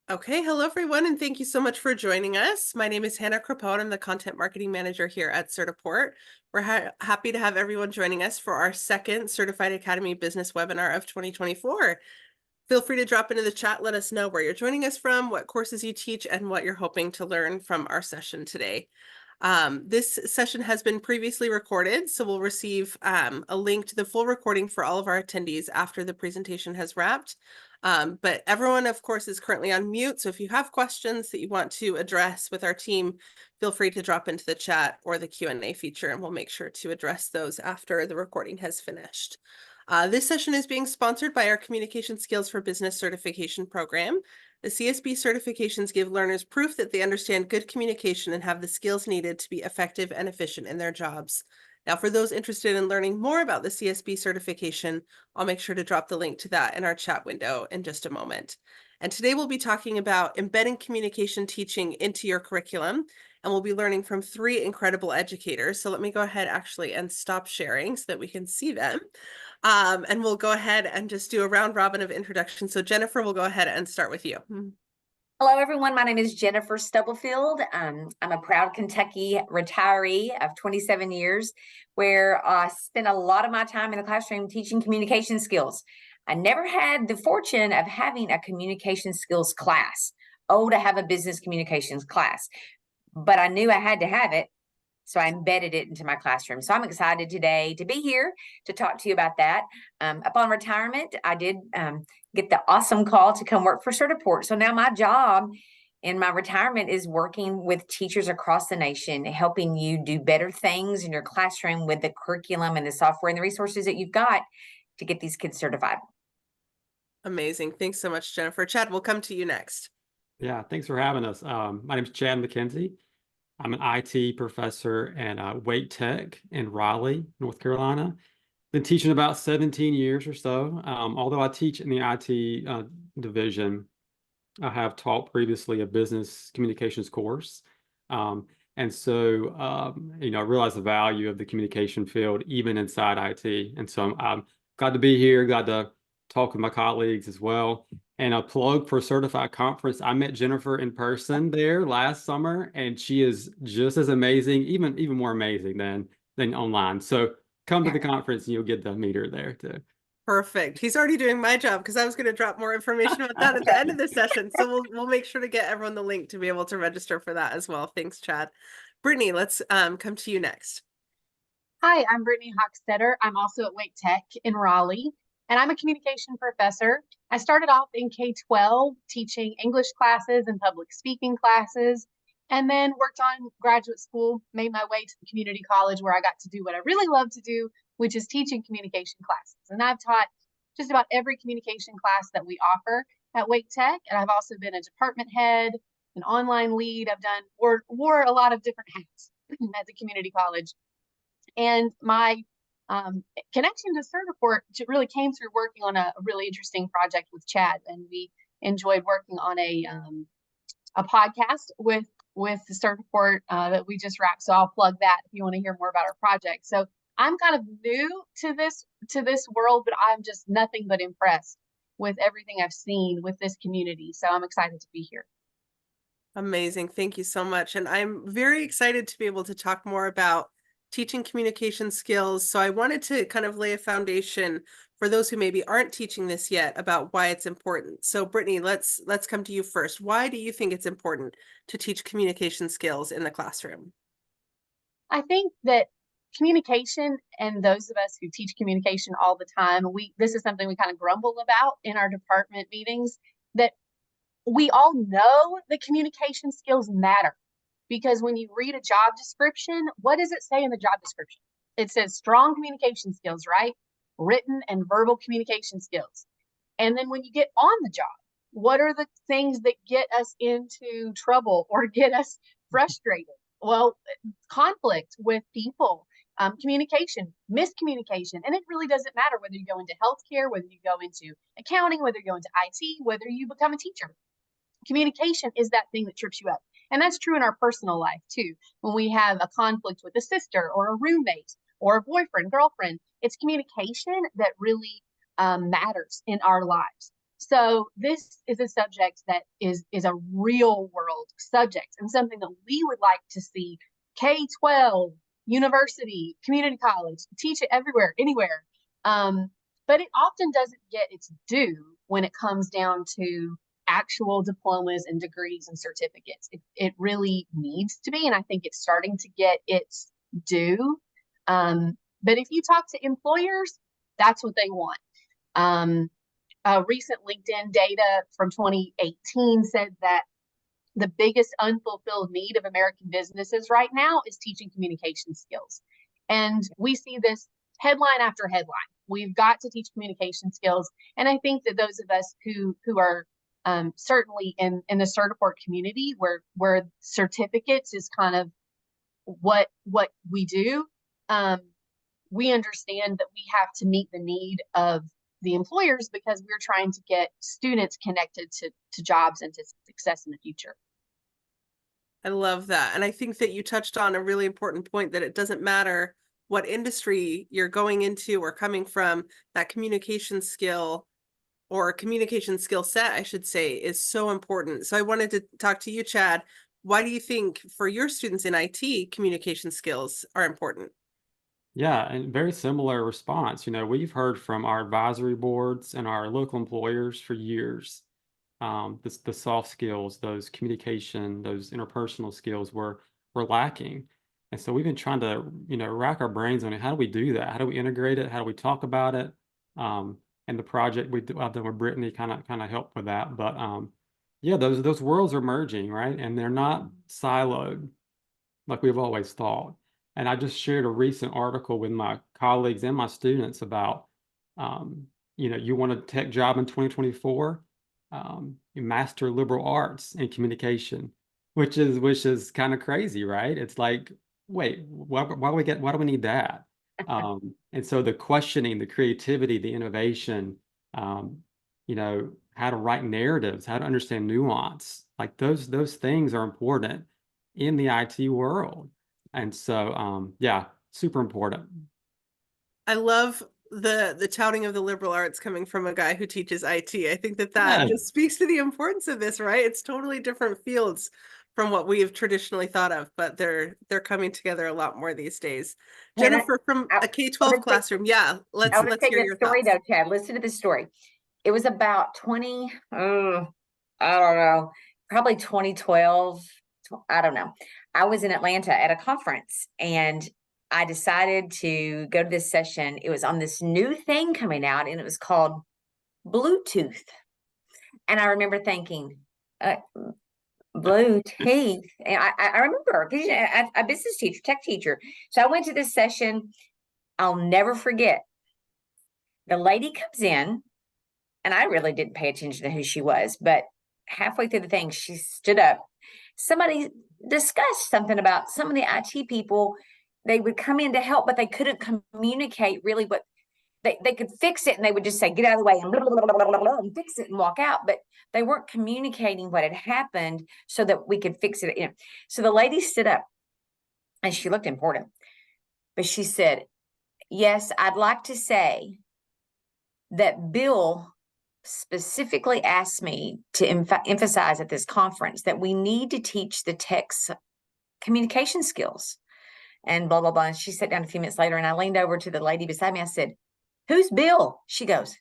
Okay, hello everyone, and thank you so much for joining us. My name is Hannah Crapone. I'm the Content Marketing Manager here at Certiport. We're happy to have everyone joining us for our second Certified Academy Business webinar of 2024. Feel free to drop into the chat. Let us know where you're joining us from, what courses you teach, and what you're hoping to learn from our session today. This session has been previously recorded, so we'll receive a link to the full recording for all of our attendees after the presentation has wrapped. But everyone, of course, is currently on mute, so if you have questions that you want to address with our team, feel free to drop into the chat or the Q&A feature, and we'll make sure to address those after the recording has finished. This session is being sponsored by our Communication Skills for Business certification program. The CSB certifications give learners proof that they understand good communication and have the skills needed to be effective and efficient in their jobs. Now, for those interested in learning more about the CSB certification, I'll make sure to drop the link to that in our chat window in just a moment. And today we'll be talking about embedding communication teaching into your curriculum, and we'll be learning from three incredible educators. So let me go ahead actually and stop sharing so that we can see them. And we'll go ahead and just do a round robin of introductions. So Jennifer, we'll go ahead and start with you. Hello, everyone. My name is Jennifer Stubblefield. I'm a proud Kentucky retiree of 27 years, where I spent a lot of my time in the classroom teaching communication skills. I never had the fortune of having a communication skills class. Oh, to have a business communications class. But I knew I had to have it, so I embedded it into my classroom. So I'm excited today to be here to talk to you about that. Upon retirement, I did get the awesome call to come work for Certiport. So now my job in my retirement is working with teachers across the nation, helping you do better things in your classroom with the curriculum and the software and the resources that you've got to get these kids certified. Amazing. Thanks so much, Jennifer. Chad, we'll come to you next. Yeah, thanks for having us. My name is Chad McKenzie. I'm an IT professor at Wake Tech in Raleigh, North Carolina. Been teaching about 17 years or so. Although I teach in the IT division, I have taught previously a business communications course. And so, I realize the value of the communication field even inside IT. And so I'm glad to be here, glad to talk with my colleagues as well. And a plug for Certified Conference. I met Jennifer in person there last summer, and she is just as amazing, even more amazing than online. So come to the conference and you'll get to meet her there too. Perfect. He's already doing my job because I was going to drop more information about that at the end of the session. So we'll make sure to get everyone the link to be able to register for that as well. Thanks, Chad. Brittany, let's come to you next. Hi, I'm Brittany Hochstetter. I'm also at Wake Tech in Raleigh, and I'm a communication professor. I started off in K-12 teaching English classes and public speaking classes, and then worked on graduate school, made my way to the community college where I got to do what I really love to do, which is teaching communication classes. And I've taught just about every communication class that we offer at Wake Tech, and I've also been a department head, an online lead. I've wore a lot of different hats at the community college. And my connection to Certiport really came through working on a really interesting project with Chad, and we enjoyed working on a podcast with the Certiport that we just wrapped. So I'll plug that if you want to hear more about our project. So I'm kind of new to this world, but I'm just nothing but impressed with everything I've seen with this community. So I'm excited to be here. Amazing. Thank you so much. And I'm very excited to be able to talk more about teaching communication skills. So I wanted to kind of lay a foundation for those who maybe aren't teaching this yet about why it's important. So Brittany, let's come to you first. Why do you think it's important to teach communication skills in the classroom? I think that communication, and those of us who teach communication all the time, this is something we kind of grumble about in our department meetings, that we all know that communication skills matter. Because when you read a job description, what does it say in the job description? It says strong communication skills, right? Written and verbal communication skills. And then when you get on the job, what are the things that get us into trouble or get us frustrated? Well, conflict with people, communication, miscommunication. And it really doesn't matter whether you go into healthcare, whether you go into accounting, whether you go into IT, whether you become a teacher. Communication is that thing that trips you up. And that's true in our personal life too. When we have a conflict with a sister or a roommate or a boyfriend, girlfriend, it's communication that really matters in our lives. So this is a subject that is a real world subject and something that we would like to see K-12, university, community college, teach it everywhere, anywhere. But it often doesn't get its due when it comes down to actual diplomas and degrees and certificates. It really needs to be, and I think it's starting to get its due. But if you talk to employers, that's what they want. Recent LinkedIn data from 2018 said that the biggest unfulfilled need of American businesses right now is teaching communication skills. And we see this headline after headline. We've got to teach communication skills. And I think that those of us who are certainly in the Certiport community where certificates is kind of what we do, we understand that we have to meet the need of the employers because we're trying to get students connected to jobs and to success in the future. I love that. And I think that you touched on a really important point, that it doesn't matter what industry you're going into or coming from, that communication skill or communication skill set, I should say, is so important. So I wanted to talk to you, Chad. Why do you think for your students in IT, communication skills are important? Yeah, and very similar response. We've heard from our advisory boards and our local employers for years. The soft skills, those communication, those interpersonal skills were lacking. And so we've been trying to, rack our brains on it. How do we do that? How do we integrate it? How do we talk about it? And the project I've done with Brittany kind of helped with that. But yeah, those worlds are merging, right? And they're not siloed like we've always thought. And I just shared a recent article with my colleagues and my students about, you want a tech job in 2024, you master liberal arts and communication, which is kind of crazy, right? It's like, wait, why do we need that? And so the questioning, the creativity, the innovation, how to write narratives, how to understand nuance, like those things are important in the IT world. And so, yeah, super important. I love the touting of the liberal arts coming from a guy who teaches IT. I think that Yeah. just speaks to the importance of this, right? It's totally different fields from what we have traditionally thought of, but they're coming together a lot more these days. Hannah, Jennifer, from I a K-12 classroom, yeah, let's I want to tell hear you your a story thoughts. though, Chad. Listen to this story. It was about I don't know, probably 2012. I don't know. I was in Atlanta at a conference and I decided to go to this session. It was on this new thing coming out and it was called Bluetooth. And I remember thinking, Bluetooth. And I remember because a business teacher, tech teacher. So I went to this session. I'll never forget. The lady comes in, and I really didn't pay attention to who she was, but halfway through the thing, she stood up. Somebody discussed something about some of the IT people. They would come in to help, but they couldn't communicate really what they could fix it, and they would just say, "Get out of the way," and blah, blah, blah, blah, blah, and fix it and walk out. But they weren't communicating what had happened so that we could fix it. So the lady stood up, and she looked important, but she said, "Yes, I'd like to say that Bill specifically asked me to emphasize at this conference that we need to teach the tech's communication skills," and blah, blah, blah. And she sat down a few minutes later, and I leaned over to the lady beside me. I said, "Who's Bill?" She goes,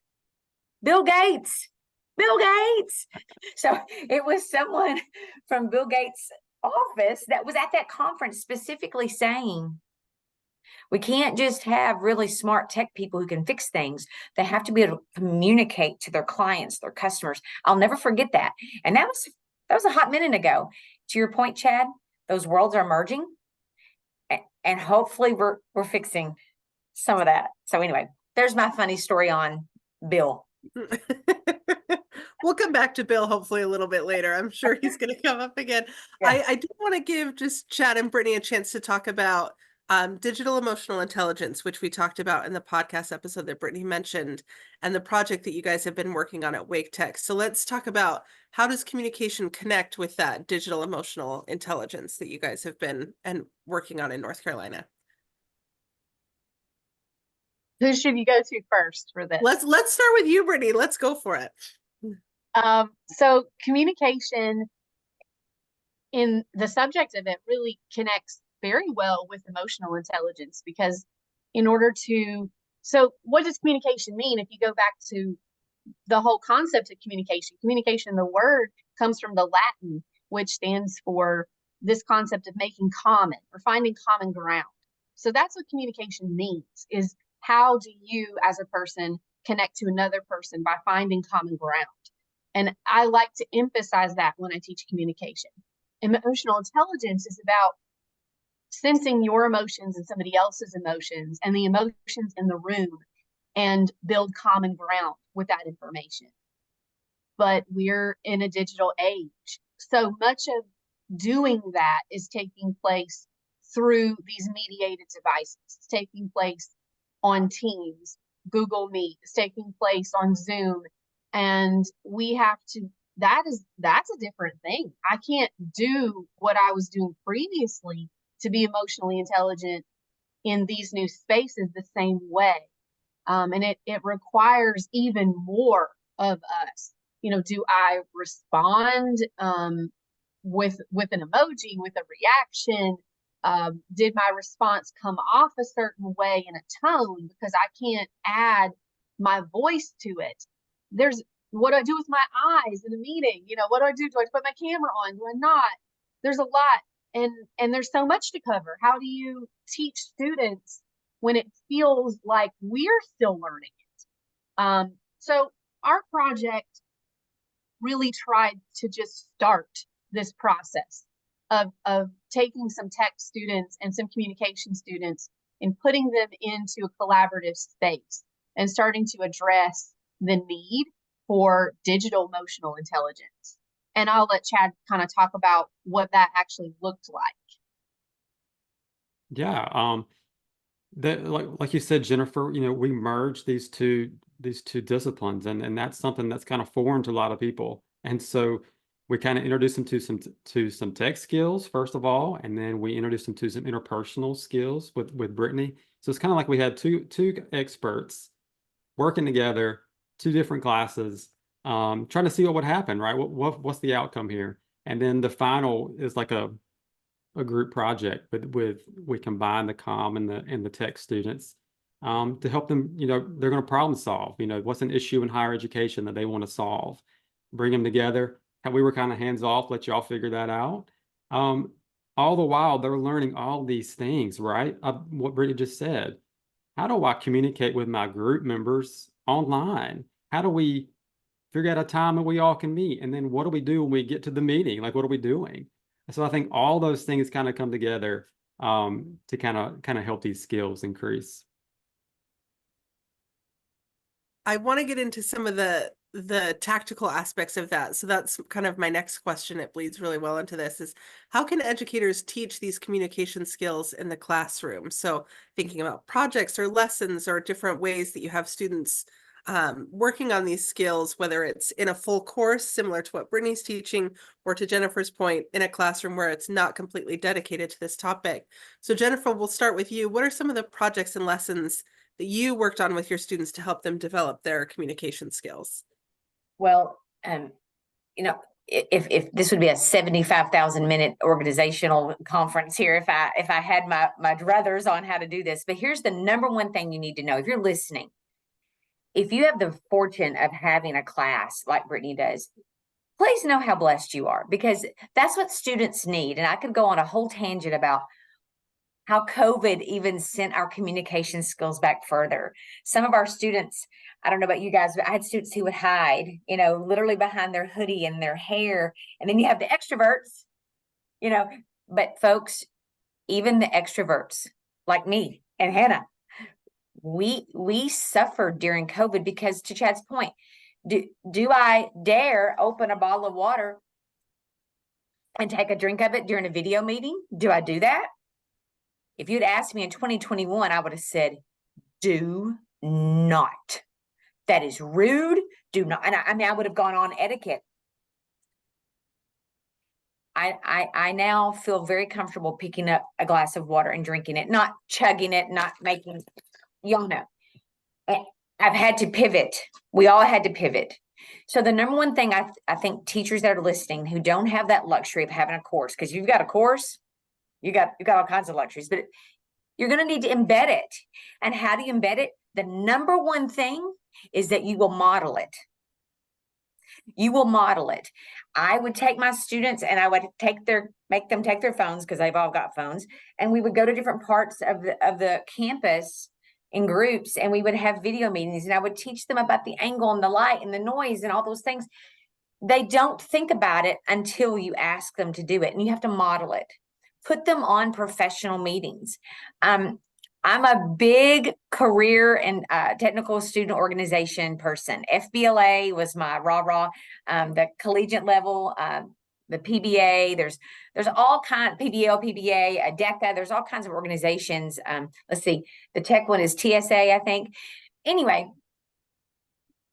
"Bill Gates, Bill Gates." So it was someone from Bill Gates' office that was at that conference specifically saying, we can't just have really smart tech people who can fix things. They have to be able to communicate to their clients, their customers. I'll never forget that. And that was a hot minute ago. To your point, Chad, those worlds are merging, and hopefully we're fixing some of that. So anyway, there's my funny story on Bill. We'll come back to Bill hopefully a little bit later. I'm sure he's going to come up again. Yeah. I do want to give just Chad and Brittany a chance to talk about digital emotional intelligence, which we talked about in the podcast episode that Brittany mentioned, and the project that you guys have been working on at Wake Tech. So let's talk about, how does communication connect with that digital emotional intelligence that you guys have been working on in North Carolina? Who should you go to first for this? Let's start with you, Brittany. Let's go for it. So communication in the subject of it really connects very well with emotional intelligence, because in order to, so what does communication mean? If you go back to the whole concept of communication, the word comes from the Latin, which stands for this concept of making common or finding common ground. So that's what communication means, is how do you as a person connect to another person by finding common ground? And I like to emphasize that when I teach communication. Emotional intelligence is about sensing your emotions and somebody else's emotions and the emotions in the room and build common ground with that information. But we're in a digital age. So much of doing that is taking place through these mediated devices. It's taking place on Teams, Google Meet, it's taking place on Zoom. And we have to, that's a different thing. I can't do what I was doing previously to be emotionally intelligent in these new spaces the same way. And it requires even more of us. You know, do I respond with an emoji, with a reaction? Did my response come off a certain way in a tone? Because I can't add my voice to it. There's what do I do with my eyes in a meeting? You know, what do I do? Do I put my camera on? Do I not? There's a lot, and there's so much to cover. How do you teach students when it feels like we're still learning it? So our project really tried to just start this process of taking some tech students and some communication students and putting them into a collaborative space and starting to address the need for digital emotional intelligence. And I'll let Chad kind of talk about what that actually looked like. Yeah, that like you said, Jennifer, we merged these two disciplines, and that's something that's kind of foreign to a lot of people. And so we kind of introduced them to some tech skills first of all, and then we introduced them to some interpersonal skills with Brittany. So it's kind of like we had two experts working together, two different classes, trying to see what would happen, right? What's the outcome here? And then the final is like a group project with we combine the comm and the tech students to help them. They're going to problem solve. What's an issue in higher education that they want to solve? Bring them together. How we were kind of hands off, let y'all figure that out. All the while they're learning all these things, right? What Brittany just said. How do I communicate with my group members online? How do we figure out a time that we all can meet? And then what do we do when we get to the meeting? Like, what are we doing? So I think all those things kind of come together to kind of help these skills increase. I want to get into some of the tactical aspects of that. So that's kind of my next question. It bleeds really well into this, is how can educators teach these communication skills in the classroom? So thinking about projects or lessons or different ways that you have students working on these skills, whether it's in a full course, similar to what Brittany's teaching, or to Jennifer's point, in a classroom where it's not completely dedicated to this topic. So Jennifer, we'll start with you. What are some of the projects and lessons that you worked on with your students to help them develop their communication skills? Well, if this would be a 75,000-minute organizational conference here, if I had my druthers on how to do this, but here's the number one thing you need to know if you're listening. If you have the fortune of having a class like Brittany does, please know how blessed you are, because that's what students need. And I could go on a whole tangent about how COVID even sent our communication skills back further. Some of our students, I don't know about you guys, but I had students who would hide, literally behind their hoodie and their hair. And then you have the extroverts, but folks, even the extroverts like me and Hannah, we suffered during COVID because, to Chad's point, do I dare open a bottle of water and take a drink of it during a video meeting? Do I do that? If you'd asked me in 2021, I would have said, do not. That is rude. Do not. And I would have gone on etiquette. I now feel very comfortable picking up a glass of water and drinking it, not chugging it, not making, y'all know. I've had to pivot. We all had to pivot. So the number one thing I think teachers that are listening who don't have that luxury of having a course, because you've got a course, you got all kinds of luxuries, but you're going to need to embed it. And how do you embed it? The number one thing is that you will model it. You will model it. I would take my students and I would make them take their phones, because they've all got phones, and we would go to different parts of the campus in groups, and we would have video meetings, and I would teach them about the angle and the light and the noise and all those things. They don't think about it until you ask them to do it, and you have to model it. Put them on professional meetings. I'm a big career and technical student organization person. FBLA was my rah-rah, the collegiate level, the PBA, there's all kinds, PBL, PBA, DECA, there's all kinds of organizations. Let's see, the tech one is TSA, I think. Anyway,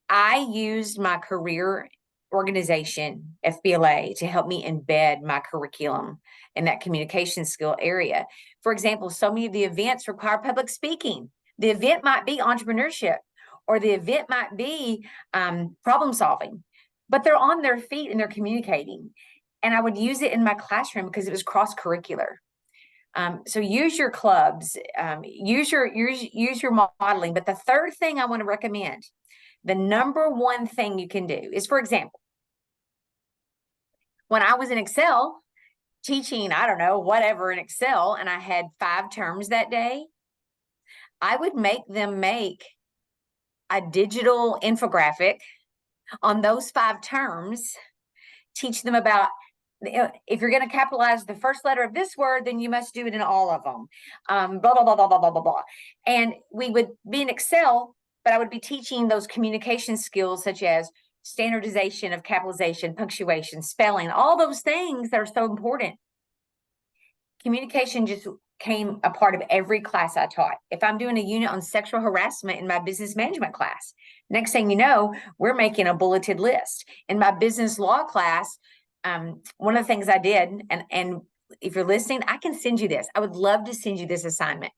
I used my career organization, FBLA, to help me embed my curriculum in that communication skill area. For example, so many of the events require public speaking. The event might be entrepreneurship, or the event might be problem solving, but they're on their feet and they're communicating. And I would use it in my classroom because it was cross-curricular. So use your clubs, use your modeling. But the third thing I want to recommend, the number one thing you can do is, for example, when I was in Excel teaching, I don't know, whatever in Excel, and I had 5 terms that day, I would make them make a digital infographic on those 5 terms, teach them about, if you're going to capitalize the first letter of this word, then you must do it in all of them, blah, blah, blah, blah, blah, blah, blah, blah. And we would be in Excel, but I would be teaching those communication skills such as standardization of capitalization, punctuation, spelling, all those things that are so important. Communication just became a part of every class I taught. If I'm doing a unit on sexual harassment in my business management class, next thing you know, we're making a bulleted list. In my business law class, one of the things I did, and if you're listening, I can send you this. I would love to send you this assignment.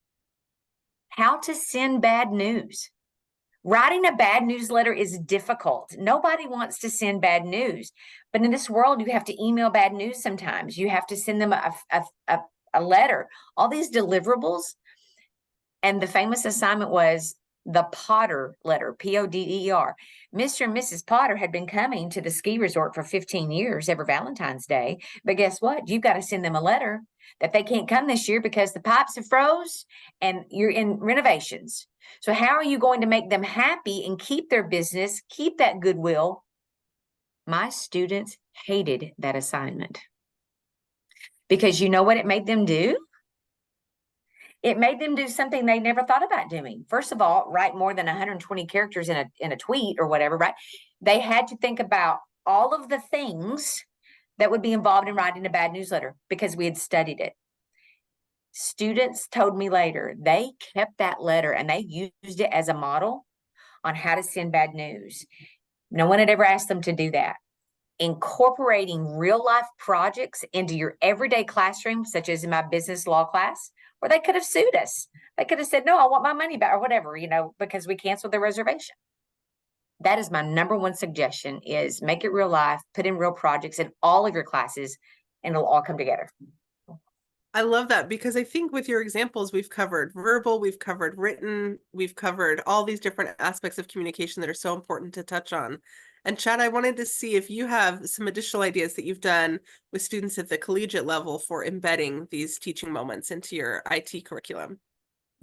How to send bad news. Writing a bad newsletter is difficult. Nobody wants to send bad news. But in this world, you have to email bad news sometimes. You have to send them a letter, all these deliverables. And the famous assignment was the Potter letter, Podder. Mr. and Mrs. Potter had been coming to the ski resort for 15 years every Valentine's Day. But guess what? You've got to send them a letter that they can't come this year because the pipes have froze and you're in renovations. So how are you going to make them happy and keep their business, keep that goodwill? My students hated that assignment because you know what it made them do? It made them do something they never thought about doing. First of all, write more than 120 characters in a tweet or whatever, right? They had to think about all of the things that would be involved in writing a bad newsletter because we had studied it. Students told me later, they kept that letter and they used it as a model on how to send bad news. No one had ever asked them to do that. Incorporating real life projects into your everyday classroom, such as in my business law class, where they could have sued us. They could have said, no, I want my money back or whatever, because we canceled the reservation. That is my number one suggestion, is make it real life, put in real projects in all of your classes, and it'll all come together. I love that, because I think with your examples, we've covered verbal, we've covered written, we've covered all these different aspects of communication that are so important to touch on. And Chad, I wanted to see if you have some additional ideas that you've done with students at the collegiate level for embedding these teaching moments into your IT curriculum.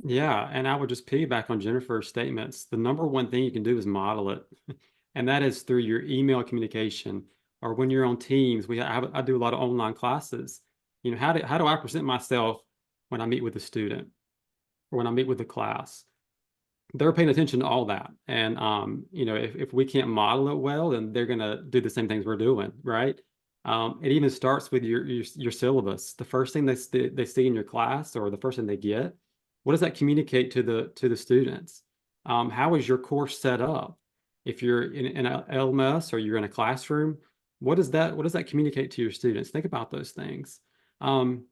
Yeah, and I would just piggyback on Jennifer's statements. The number one thing you can do is model it, and that is through your email communication, or when you're on Teams. I do a lot of online classes. How do I present myself when I meet with a student or when I meet with the class? They're paying attention to all that, and if we can't model it well, then they're gonna do the same things we're doing, right? It even starts with your syllabus. The first thing they see in your class, or the first thing they get, what does that communicate to the students? How is your course set up? If you're in an LMS or you're in a classroom, what does that communicate to your students? Think about those things. And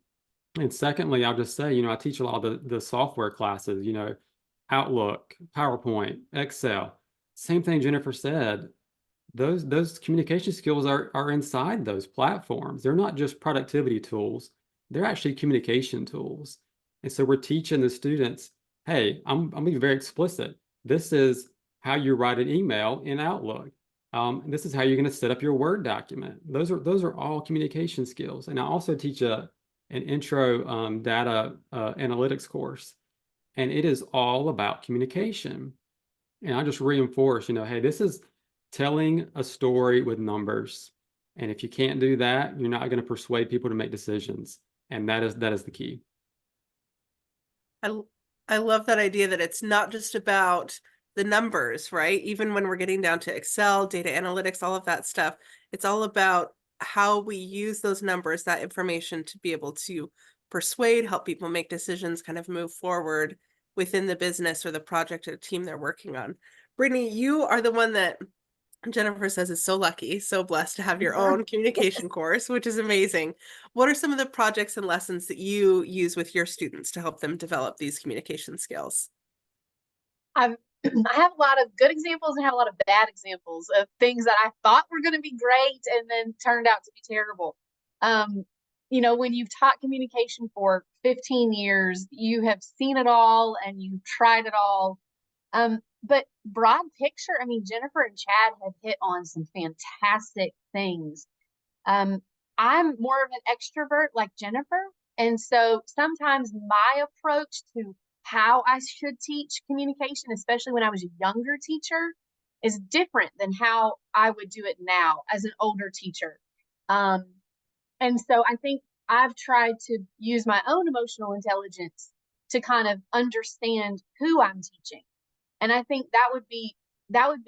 secondly, I'll just say, I teach a lot of the software classes, Outlook, PowerPoint, Excel. Same thing Jennifer said. those communication skills are inside those platforms. They're not just productivity tools, they're actually communication tools. And so we're teaching the students, hey, I'm gonna be very explicit. This is how you write an email in Outlook. This is how you're going to set up your Word document. Those are all communication skills. And I also teach an intro data analytics course, and it is all about communication. And I just reinforce, hey, this is telling a story with numbers. And if you can't do that, you're not going to persuade people to make decisions. And that is the key. I love that idea that it's not just about the numbers, right? Even when we're getting down to Excel, data analytics, all of that stuff, it's all about how we use those numbers, that information to be able to persuade, help people make decisions, kind of move forward within the business or the project or team they're working on. Brittany, you are the one that Jennifer says is so lucky, so blessed to have your own communication course, which is amazing. What are some of the projects and lessons that you use with your students to help them develop these communication skills? I have a lot of good examples and have a lot of bad examples of things that I thought were going to be great and then turned out to be terrible. When you've taught communication for 15 years, you have seen it all and you've tried it all. But broad picture, I mean, Jennifer and Chad have hit on some fantastic things. I'm more of an extrovert like Jennifer. And so sometimes my approach to how I should teach communication, especially when I was a younger teacher, is different than how I would do it now as an older teacher. And so I think I've tried to use my own emotional intelligence to kind of understand who I'm teaching. And I think that would be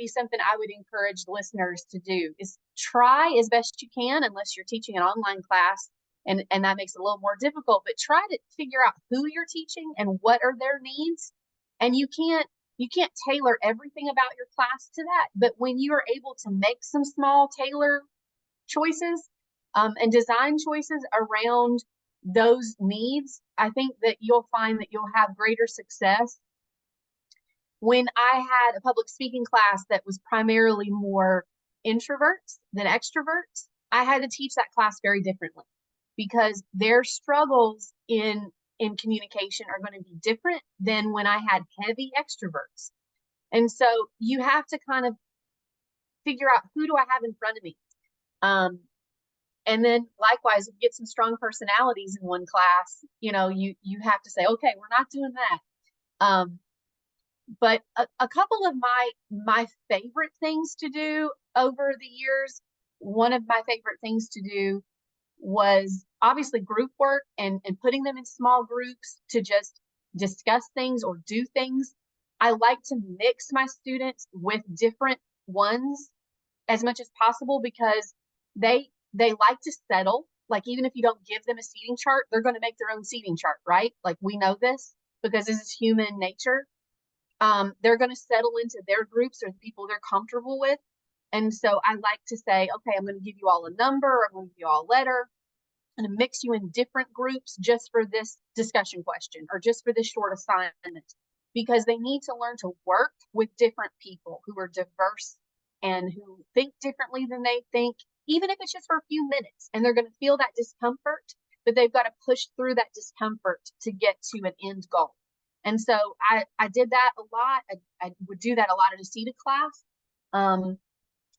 something I would encourage listeners to do, is try as best you can, unless you're teaching an online class and that makes it a little more difficult, but try to figure out who you're teaching and what are their needs. And you can't tailor everything about your class to that, but when you are able to make some small tailor choices and design choices around those needs, I think that you'll find that you'll have greater success. When I had a public speaking class that was primarily more introverts than extroverts, I had to teach that class very differently because their struggles in communication are going to be different than when I had heavy extroverts. And so you have to kind of figure out, who do I have in front of me? And then likewise, if you get some strong personalities in one class, you have to say, okay, we're not doing that. But a couple of my favorite things to do over the years, one of my favorite things to do was obviously group work and putting them in small groups to just discuss things or do things. I like to mix my students with different ones as much as possible because they like to settle. Like, even if you don't give them a seating chart, they're going to make their own seating chart, right? Like, we know this because this is human nature. They're going to settle into their groups or the people they're comfortable with. And so I like to say, okay, I'm going to give you all a number, I'm going to give you all a letter, I'm going to mix you in different groups just for this discussion question or just for this short assignment, because they need to learn to work with different people who are diverse and who think differently than they think, even if it's just for a few minutes. And they're going to feel that discomfort, but they've got to push through that discomfort to get to an end goal. And so I did that a lot. I would do that a lot in a seated class.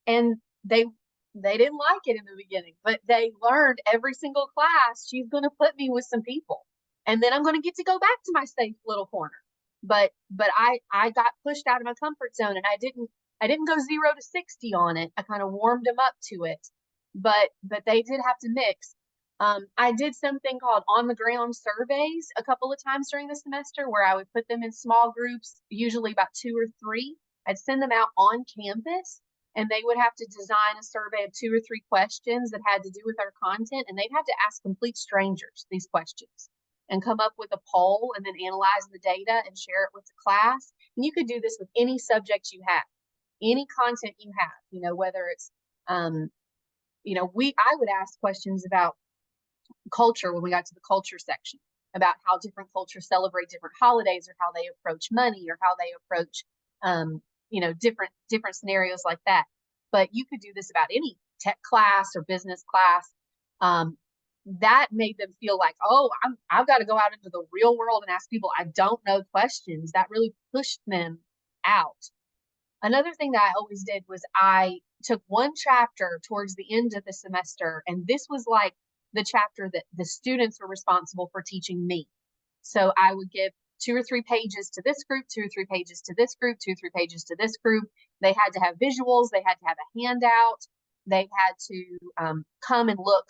And they didn't like it in the beginning, but they learned every single class, she's going to put me with some people. And then I'm going to get to go back to my safe little corner. But I got pushed out of my comfort zone, and I didn't go 0 to 60 on it. I kind of warmed them up to it, but they did have to mix. I did something called on the ground surveys a couple of times during the semester where I would put them in small groups, usually about 2 or 3. I'd send them out on campus and they would have to design a survey of 2 or 3 questions that had to do with our content. And they'd have to ask complete strangers these questions and come up with a poll and then analyze the data and share it with the class. And you could do this with any subject you have, any content you have, whether it's, I would ask questions about culture when we got to the culture section, about how different cultures celebrate different holidays or how they approach money or how they approach different scenarios like that. but you could do this about any tech class or business class. That made them feel like, oh, I've got to go out into the real world and ask people I don't know questions. That really pushed them out. Another thing that I always did was I took one chapter towards the end of the semester, and this was like the chapter that the students were responsible for teaching me. So I would give 2 or 3 pages to this group, 2 or 3 pages to this group, 2 or 3 pages to this group. They had to have visuals. They had to have a handout. They had to come and look.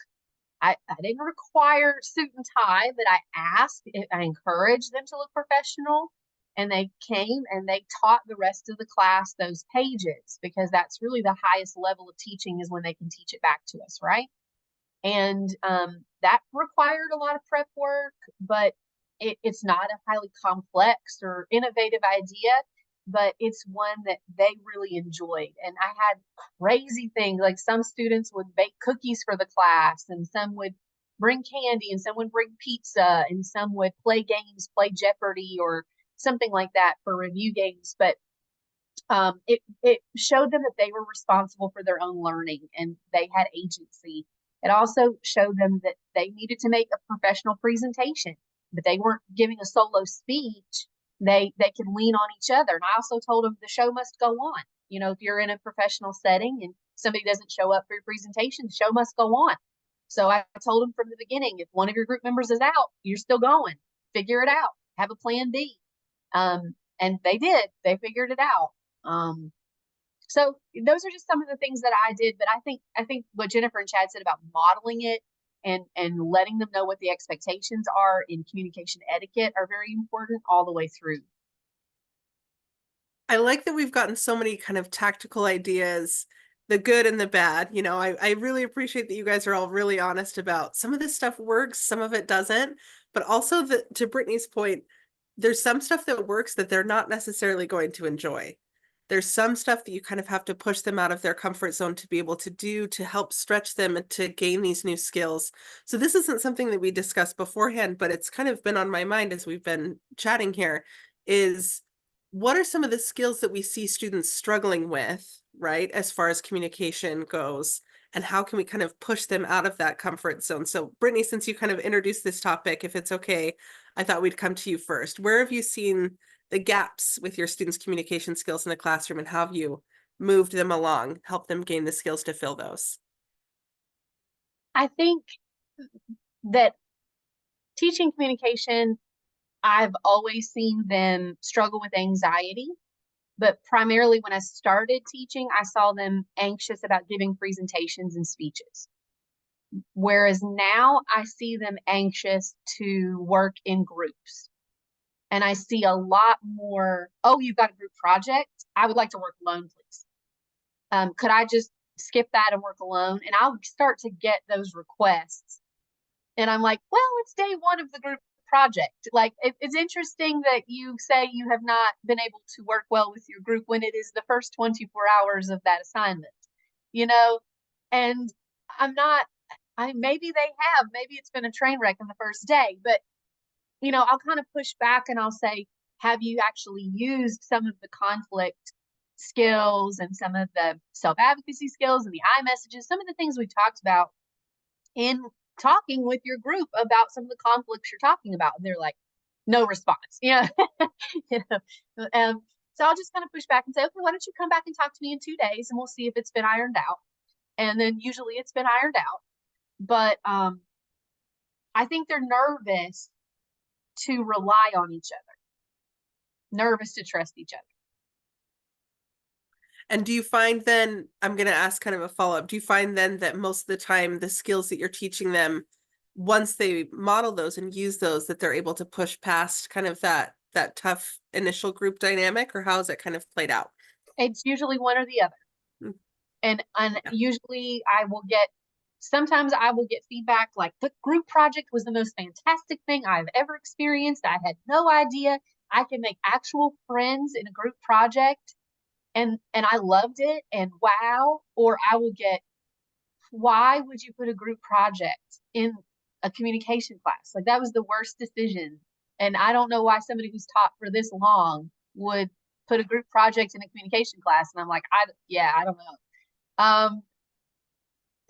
I didn't require suit and tie, but I asked, I encouraged them to look professional. And they came and they taught the rest of the class those pages, because that's really the highest level of teaching, is when they can teach it back to us, right? And that required a lot of prep work, but it's not a highly complex or innovative idea, but it's one that they really enjoyed. And I had crazy things, like some students would bake cookies for the class, and some would bring candy, and some would bring pizza, and some would play games, play Jeopardy or something like that for review games. But it showed them that they were responsible for their own learning and they had agency. It also showed them that they needed to make a professional presentation, but they weren't giving a solo speech. They could lean on each other. And I also told them the show must go on. You know, if you're in a professional setting and somebody doesn't show up for your presentation, the show must go on. So I told them from the beginning, if one of your group members is out, you're still going. Figure it out. Have a plan B. And they did. They figured it out. So those are just some of the things that I did. But I think what Jennifer and Chad said about modeling it and letting them know what the expectations are in communication etiquette are very important all the way through. I like that we've gotten so many kind of tactical ideas, the good and the bad. You know, I really appreciate that you guys are all really honest about some of this stuff works, some of it doesn't, but also to Brittany's point, there's some stuff that works that they're not necessarily going to enjoy. There's some stuff that you kind of have to push them out of their comfort zone to be able to do, to help stretch them and to gain these new skills. So this isn't something that we discussed beforehand, but it's kind of been on my mind as we've been chatting here, is what are some of the skills that we see students struggling with, right, as far as communication goes? And how can we kind of push them out of that comfort zone? So Brittany, since you kind of introduced this topic, if it's okay, I thought we'd come to you first. Where have you seen the gaps with your students' communication skills in the classroom, and how have you moved them along, helped them gain the skills to fill those? I think that teaching communication, I've always seen them struggle with anxiety. But primarily when I started teaching, I saw them anxious about giving presentations and speeches. Whereas now I see them anxious to work in groups. And I see a lot more, oh, you've got a group project? I would like to work alone, please. Could I just skip that and work alone? And I'll start to get those requests. And I'm like, well, it's day one of the group project. Like, it's interesting that you say you have not been able to work well with your group when it is the first 24 hours of that assignment, you know? And maybe they have, maybe it's been a train wreck in the first day, but, you know, I'll kind of push back and I'll say, have you actually used some of the conflict skills and some of the self-advocacy skills and the iMessages, some of the things we talked about in talking with your group about some of the conflicts you're talking about? And they're like, no response. Yeah. You know, so I'll just kind of push back and say, okay, why don't you come back and talk to me in 2 days and we'll see if it's been ironed out. And then usually it's been ironed out. But I think they're nervous to rely on each other, nervous to trust each other. And do you find then, I'm going to ask kind of a follow-up, do you find then that most of the time the skills that you're teaching them, once they model those and use those, that they're able to push past kind of that tough initial group dynamic, or how is it kind of played out? It's usually one or the other. Mm. And Yeah. usually sometimes I will get feedback like, the group project was the most fantastic thing I've ever experienced. I had no idea I could make actual friends in a group project. And I loved it, and wow. Or I will get, why would you put a group project in a communication class? Like, that was the worst decision. And I don't know why somebody who's taught for this long would put a group project in a communication class. And I'm like, I don't know.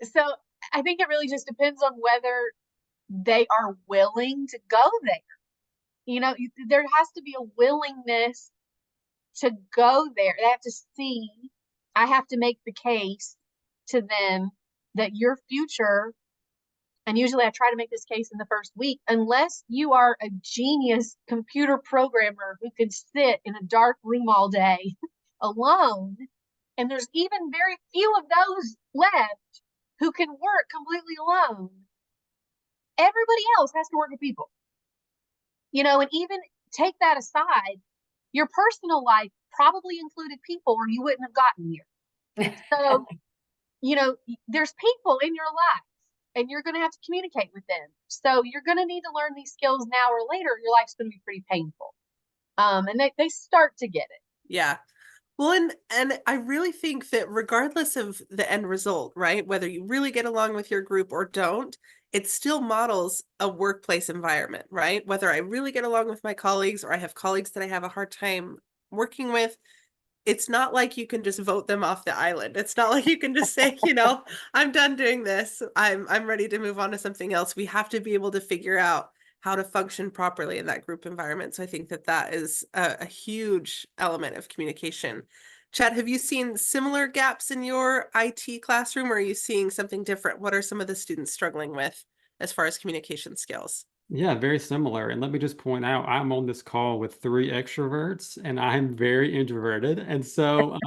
So I think it really just depends on whether they are willing to go there. There has to be a willingness to go there. They have to see, I have to make the case to them that your future, and usually I try to make this case in the first week, unless you are a genius computer programmer who can sit in a dark room all day alone, and there's even very few of those left who can work completely alone. Everybody else has to work with people. And even take that aside, your personal life probably included people or you wouldn't have gotten here. So, there's people in your life and you're going to have to communicate with them. So you're going to need to learn these skills now or later. Your life's going to be pretty painful. And they start to get it. Yeah. Well, and I really think that regardless of the end result, right, whether you really get along with your group or don't, it still models a workplace environment, right? Whether I really get along with my colleagues or I have colleagues that I have a hard time working with, it's not like you can just vote them off the island. It's not like you can just say, I'm done doing this. I'm ready to move on to something else. We have to be able to figure out how to function properly in that group environment. So I think that is a huge element of communication. Chad, have you seen similar gaps in your IT classroom, or are you seeing something different? What are some of the students struggling with as far as communication skills? Yeah, very similar. And let me just point out, I'm on this call with 3 extroverts and I'm very introverted. And so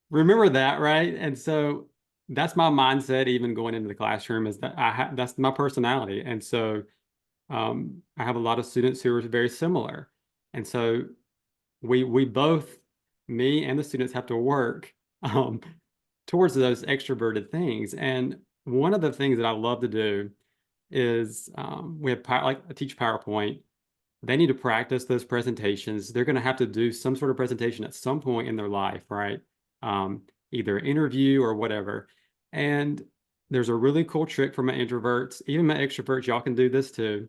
remember that, right? And so that's my mindset even going into the classroom, is that that's my personality. And so I have a lot of students who are very similar. And so we both, me and the students, have to work towards those extroverted things. And one of the things that I love to do is we have like I teach PowerPoint. They need to practice those presentations. They're going to have to do some sort of presentation at some point in their life, right? Either interview or whatever. And there's a really cool trick for my introverts, even my extroverts. Y'all can do this too.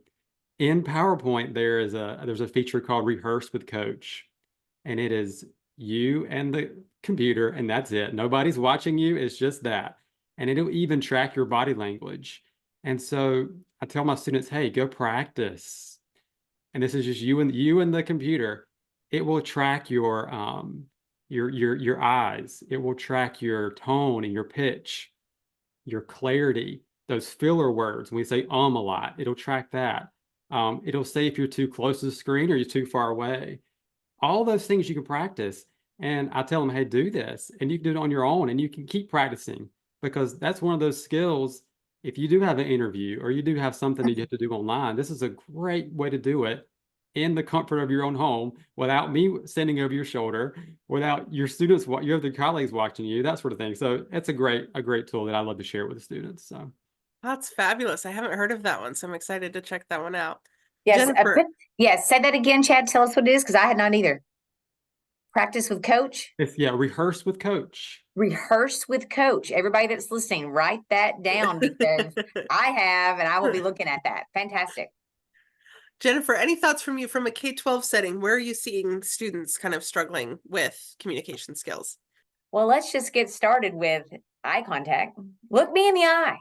In PowerPoint, there's a feature called Rehearse with Coach, and it is you and the computer, and that's it. Nobody's watching you. It's just that, and it'll even track your body language. And so I tell my students, hey, go practice. And this is just you and the computer. It will track your eyes. It will track your tone and your pitch, your clarity, those filler words. When we say a lot, it'll track that. It'll say if you're too close to the screen or you're too far away. All those things you can practice. And I tell them, hey, do this. And you can do it on your own and you can keep practicing, because that's one of those skills. If you do have an interview or you do have something that you have to do online, this is a great way to do it in the comfort of your own home, without me standing over your shoulder, without your students, your other colleagues watching you, that sort of thing. So it's a great tool that I love to share with the students. So That's fabulous. I haven't heard of that one, so I'm excited to check that one out. Yes. Jennifer. Yes. Say that again, Chad. Tell us what it is, because I had not either. Practice with coach. Rehearse with coach. Rehearse with coach. Everybody that's listening, write that down, because I have, and I will be looking at that. Fantastic. Jennifer, any thoughts from you from a K-12 setting? Where are you seeing students kind of struggling with communication skills? Well, let's just get started with eye contact. Look me in the eye.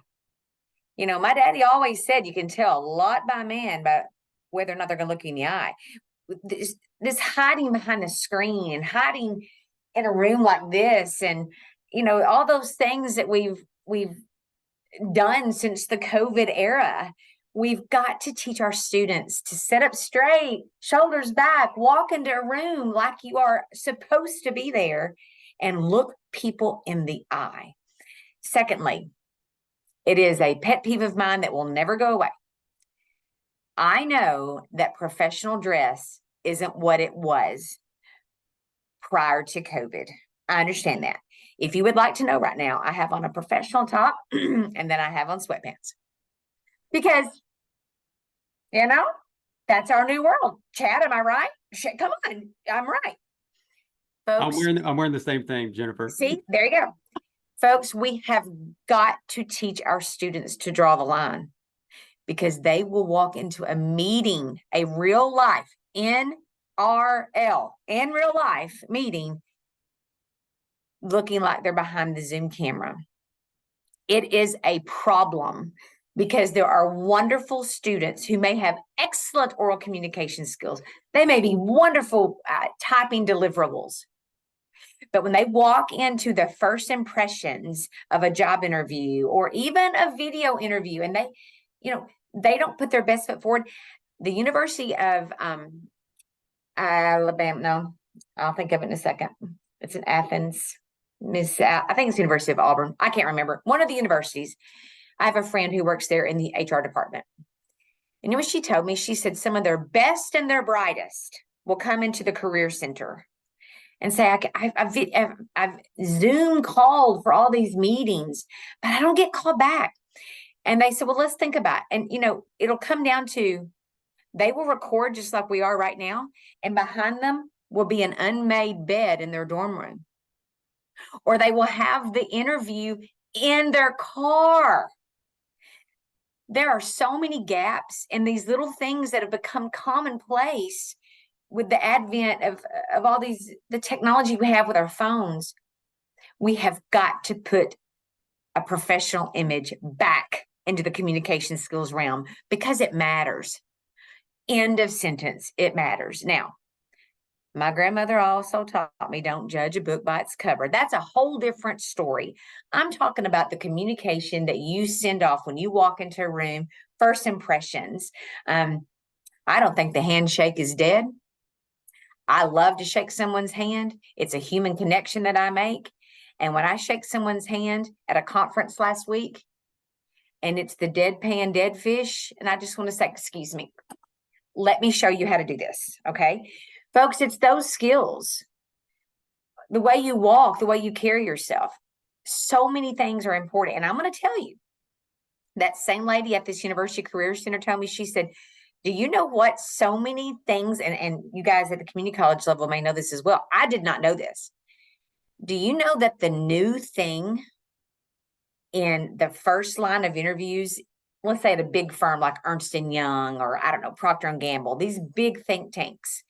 My daddy always said you can tell a lot by a man by whether or not they're going to look you in the eye. This hiding behind the screen and hiding in a room like this, and all those things that we've done since the COVID era. We've got to teach our students to sit up straight, shoulders back, walk into a room like you are supposed to be there, and look people in the eye. Secondly, it is a pet peeve of mine that will never go away. I know that professional dress isn't what it was prior to COVID. I understand that. If you would like to know right now, I have on a professional top and then I have on sweatpants. Because, that's our new world. Chad, am I right? Come on, I'm right. Folks, I'm wearing the same thing, Jennifer. See, there you go. Folks, we have got to teach our students to draw the line, because they will walk into a meeting, a real life NRL, in real life meeting, looking like they're behind the Zoom camera. It is a problem because there are wonderful students who may have excellent oral communication skills. They may be wonderful typing deliverables. But when they walk into the first impressions of a job interview or even a video interview, and they don't put their best foot forward, the University of Alabama, no, I'll think of it in a second. It's in Athens. I think it's University of Auburn. I can't remember. One of the universities. I have a friend who works there in the HR department. And you know what she told me? She said some of their best and their brightest will come into the Career Center and say, I've Zoom called for all these meetings, but I don't get called back. And they said, well, let's think about it. And, it'll come down to, they will record just like we are right now. And behind them will be an unmade bed in their dorm room. Or they will have the interview in their car. There are so many gaps in these little things that have become commonplace with the advent of all the technology we have with our phones. We have got to put a professional image back into the communication skills realm because it matters. End of sentence. It matters. Now, my grandmother also taught me, don't judge a book by its cover. That's a whole different story. I'm talking about the communication that you send off when you walk into a room, first impressions. I don't think the handshake is dead. I love to shake someone's hand. It's a human connection that I make. And when I shake someone's hand at a conference last week, and it's the deadpan dead fish, and I just want to say, excuse me, let me show you how to do this, okay? Folks, it's those skills. The way you walk, the way you carry yourself. So many things are important. And I'm going to tell you, that same lady at this University Career Center told me, she said, do you know what? So many things, and you guys at the community college level may know this as well. I did not know this. Do you know that the new thing in the first line of interviews, let's say at a big firm like Ernst & Young or I don't know, Procter & Gamble, these big think tanks,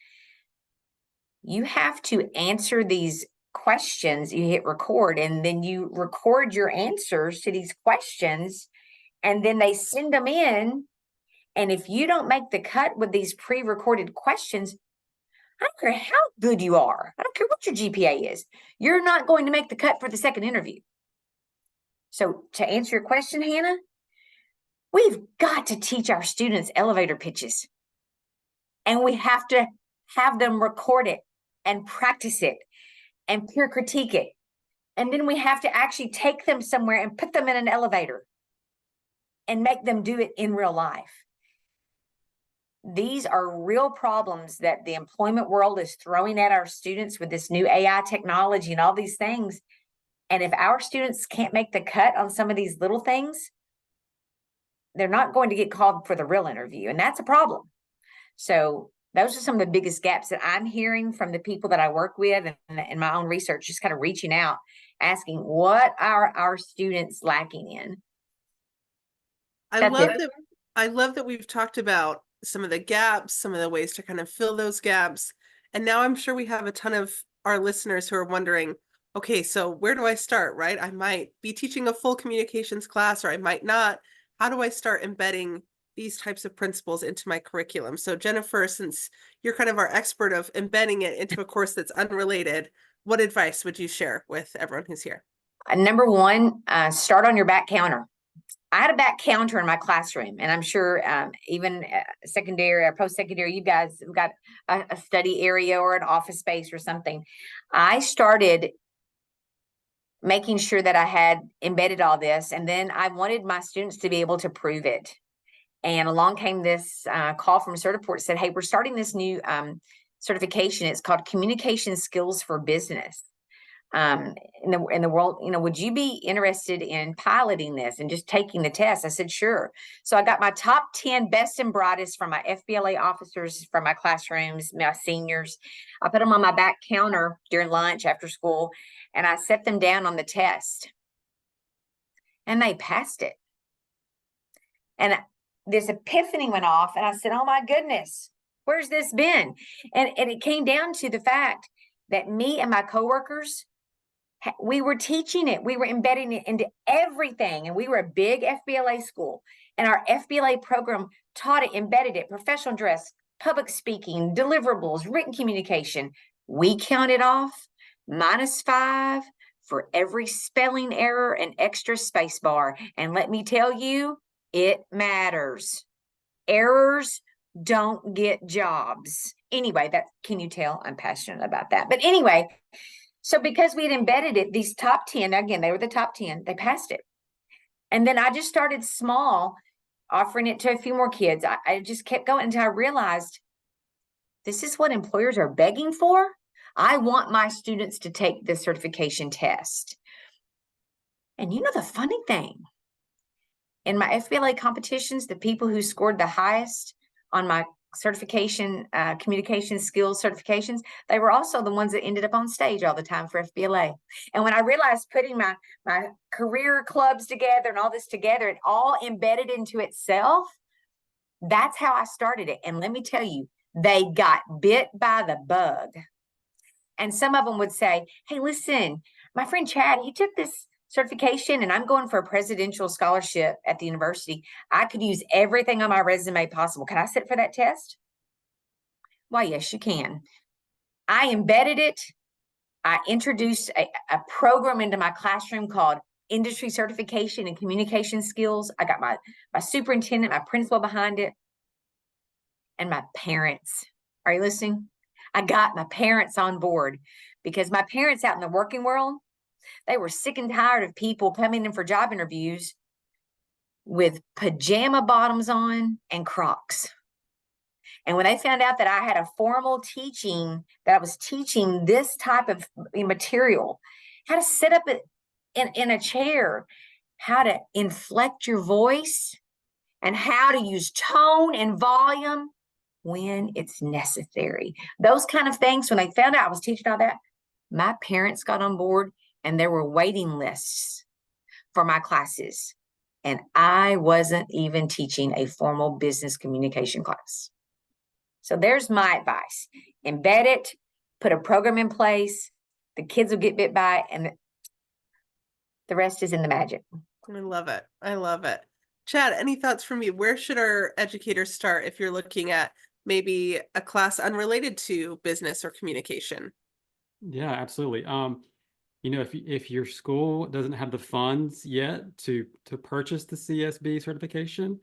you have to answer these questions. You hit record and then you record your answers to these questions and then they send them in. And if you don't make the cut with these pre-recorded questions, I don't care how good you are. I don't care what your GPA is. You're not going to make the cut for the second interview. So to answer your question, Hannah, we've got to teach our students elevator pitches. And we have to have them record it and practice it and peer critique it. And then we have to actually take them somewhere and put them in an elevator and make them do it in real life. These are real problems that the employment world is throwing at our students with this new AI technology and all these things. And if our students can't make the cut on some of these little things, they're not going to get called for the real interview. And that's a problem. So those are some of the biggest gaps that I'm hearing from the people that I work with and in my own research, just kind of reaching out, asking what are our students lacking in? I love that we've talked about some of the gaps, some of the ways to kind of fill those gaps. And now I'm sure we have a ton of our listeners who are wondering, okay, so where do I start, right? I might be teaching a full communications class or I might not. How do I start embedding these types of principles into my curriculum? So Jennifer, since you're kind of our expert of embedding it into a course that's unrelated, what advice would you share with everyone who's here? Number one, start on your back counter. I had a back counter in my classroom, and I'm sure even secondary or post-secondary, you guys have got a study area or an office space or something. I started making sure that I had embedded all this, and then I wanted my students to be able to prove it. And along came this call from Certiport, said, hey, we're starting this new certification. It's called Communication Skills for Business. In the world, would you be interested in piloting this and just taking the test? I said, sure. So I got my top 10 best and brightest from my FBLA officers from my classrooms, my seniors. I put them on my back counter during lunch after school, and I set them down on the test. And they passed it. And this epiphany went off, and I said, oh my goodness, where's this been? And it came down to the fact that me and my coworkers, We were teaching it. We were embedding it into everything. And we were a big FBLA school. And our FBLA program taught it, embedded it, professional dress, public speaking, deliverables, written communication. We counted off -5 for every spelling error and extra space bar. And let me tell you, it matters. Errors don't get jobs. Anyway, that, can you tell I'm passionate about that? But anyway, so because we had embedded it, these top 10, again, they were the top 10, they passed it. And then I just started small, offering it to a few more kids. I just kept going until I realized this is what employers are begging for. I want my students to take the certification test. And you know the funny thing, in my FBLA competitions, the people who scored the highest on my certification, communication skills certifications, they were also the ones that ended up on stage all the time for FBLA. And when I realized putting my career clubs together and all this together, it all embedded into itself, that's how I started it. And let me tell you, they got bit by the bug. And some of them would say, hey, listen, my friend Chad, he took this certification and I'm going for a presidential scholarship at the university. I could use everything on my resume possible. Can I sit for that test? Why, yes, you can. I embedded it. I introduced a program into my classroom called Industry Certification and Communication Skills. I got my superintendent, my principal behind it, and my parents. Are you listening? I got my parents on board because my parents out in the working world, they were sick and tired of people coming in for job interviews with pajama bottoms on and Crocs. And when they found out that I had a formal teaching, that I was teaching this type of material, how to sit up in a chair, how to inflect your voice, and how to use tone and volume when it's necessary. Those kind of things, when they found out I was teaching all that, my parents got on board and there were waiting lists for my classes. And I wasn't even teaching a formal business communication class. So there's my advice. Embed it, put a program in place, the kids will get bit by it, and the rest is in the magic. I love it. I love it. Chad, any thoughts from you? Where should our educators start if you're looking at maybe a class unrelated to business or communication? Yeah, absolutely. You know, if your school doesn't have the funds yet to purchase the CSB certification,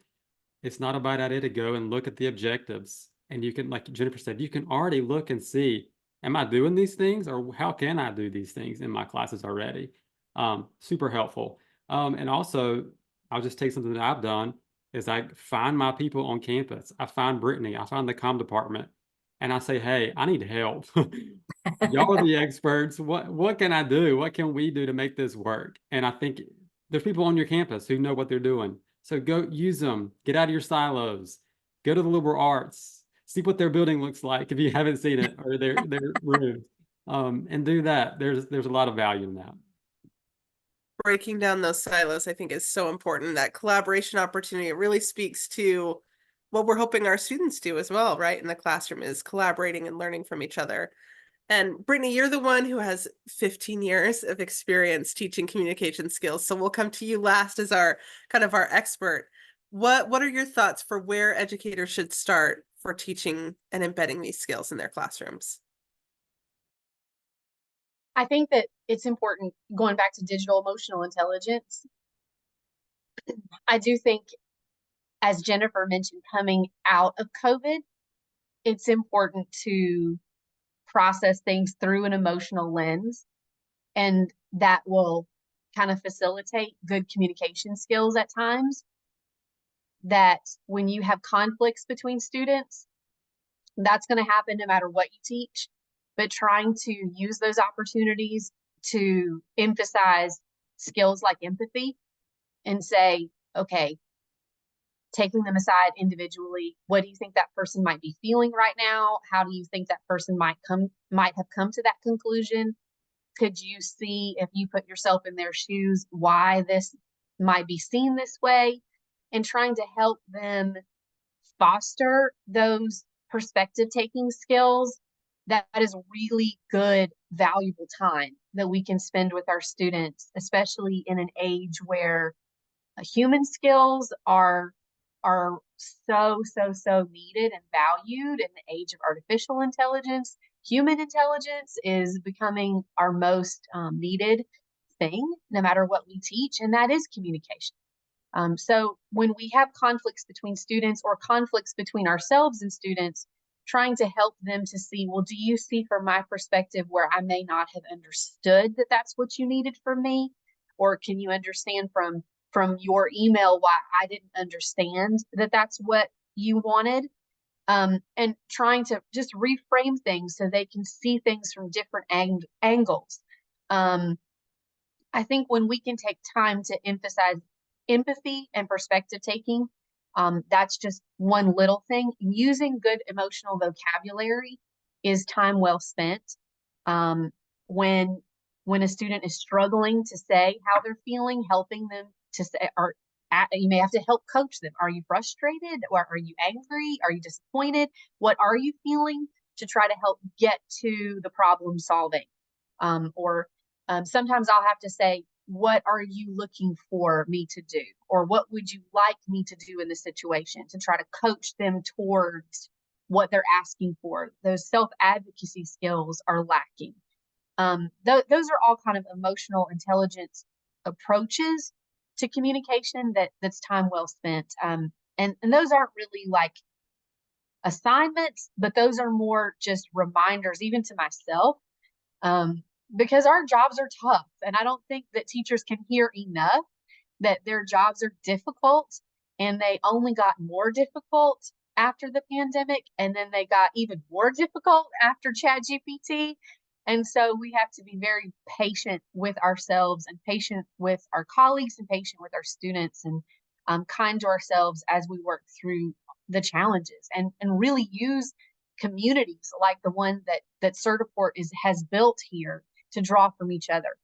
it's not a bad idea to go and look at the objectives. And you can, like Jennifer said, you can already look and see, am I doing these things, or how can I do these things in my classes already? Super helpful. And also, I'll just take something that I've done is I find my people on campus. I find Brittany, I find the comm department, and I say, hey, I need help. Y'all are the experts. What can I do? What can we do to make this work? And I think there's people on your campus who know what they're doing. So go use them. Get out of your silos. Go to the liberal arts. See what their building looks like if you haven't seen it, or their room. And do that. There's a lot of value in that. Breaking down those silos, I think, is so important. That collaboration opportunity, it really speaks to what we're hoping our students do as well, right? In the classroom, is collaborating and learning from each other. And Brittany, you're the one who has 15 years of experience teaching communication skills. So we'll come to you last as our kind of our expert. What are your thoughts for where educators should start for teaching and embedding these skills in their classrooms? I think that it's important, going back to digital emotional intelligence. I do think, as Jennifer mentioned, coming out of COVID, it's important to process things through an emotional lens, and that will kind of facilitate good communication skills at times. That when you have conflicts between students, that's going to happen no matter what you teach, but trying to use those opportunities to emphasize skills like empathy and say, okay, taking them aside individually, what do you think that person might be feeling right now? How do you think that person might have come to that conclusion? Could you see, if you put yourself in their shoes, why this might be seen this way? And trying to help them foster those perspective taking skills that is really good, valuable time that we can spend with our students, especially in an age where human skills are so needed and valued. In the age of artificial intelligence, human intelligence is becoming our most needed thing, no matter what we teach, and that is communication. So when we have conflicts between students or conflicts between ourselves and students, trying to help them to see, well, do you see from my perspective where I may not have understood that that's what you needed from me? Or can you understand from your email why I didn't understand that that's what you wanted? And trying to just reframe things so they can see things from different angles. I think when we can take time to emphasize empathy and perspective taking, that's just one little thing. Using good emotional vocabulary is time well spent. Um, when a student is struggling to say how they're feeling, helping them to say, or you may have to help coach them. Are you frustrated? Or are you angry? Are you disappointed? What are you feeling? To try to help get to the problem solving. Sometimes I'll have to say, what are you looking for me to do? Or what would you like me to do in this situation, to try to coach them towards what they're asking for. Those self-advocacy skills are lacking. Those are all kind of emotional intelligence approaches to communication that's time well spent. And those aren't really like assignments, but those are more just reminders, even to myself, because our jobs are tough. And I don't think that teachers can hear enough that their jobs are difficult, and they only got more difficult after the pandemic. And then they got even more difficult after ChatGPT. And so we have to be very patient with ourselves and patient with our colleagues and patient with our students, and kind to ourselves as we work through the challenges, and really use communities like the one that Certiport has built here to draw from each other.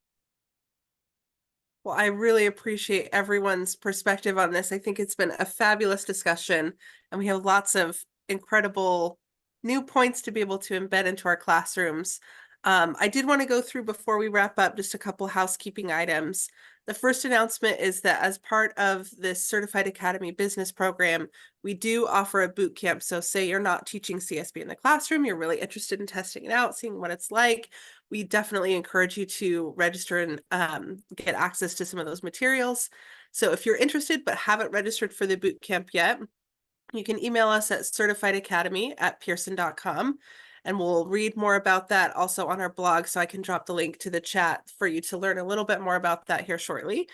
Well, I really appreciate everyone's perspective on this. I think it's been a fabulous discussion, and we have lots of incredible new points to be able to embed into our classrooms. I did want to go through, before we wrap up, just a couple housekeeping items. The first announcement is that as part of this Certified Academy Business Program, we do offer a boot camp. So say you're not teaching CSB in the classroom, you're really interested in testing it out, seeing what it's like. We definitely encourage you to register and get access to some of those materials. So if you're interested but haven't registered for the boot camp yet, you can email us at certifiedacademy@pearson.com, and we'll read more about that also on our blog. So I can drop the link to the chat for you to learn a little bit more about that here shortly.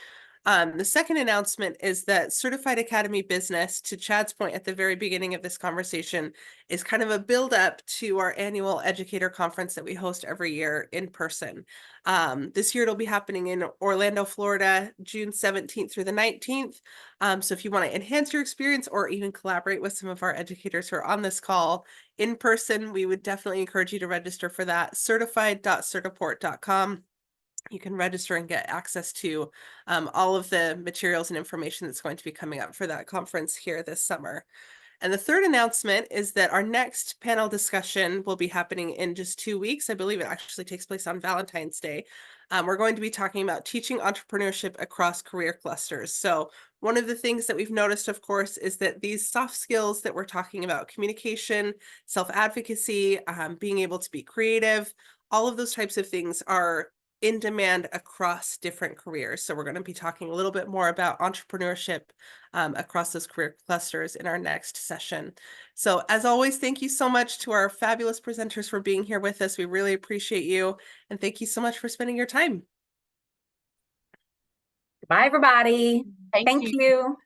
The second announcement is that Certified Academy Business, to Chad's point at the very beginning of this conversation, is kind of a build up to our annual educator conference that we host every year in person. This year it'll be happening in Orlando, Florida, June 17th through the 19th. So if you want to enhance your experience or even collaborate with some of our educators who are on this call in person, we would definitely encourage you to register for that. certified.certiport.com. You can register and get access to all of the materials and information that's going to be coming up for that conference here this summer. And the third announcement is that our next panel discussion will be happening in just 2 weeks. I believe it actually takes place on Valentine's Day. We're going to be talking about teaching entrepreneurship across career clusters. So one of the things that we've noticed, of course, is that these soft skills that we're talking about, communication, self-advocacy, being able to be creative, all of those types of things are in demand across different careers. So we're going to be talking a little bit more about entrepreneurship across those career clusters in our next session. So as always, thank you so much to our fabulous presenters for being here with us. We really appreciate you. And thank you so much for spending your time. Bye, everybody. Thank Thank you. you.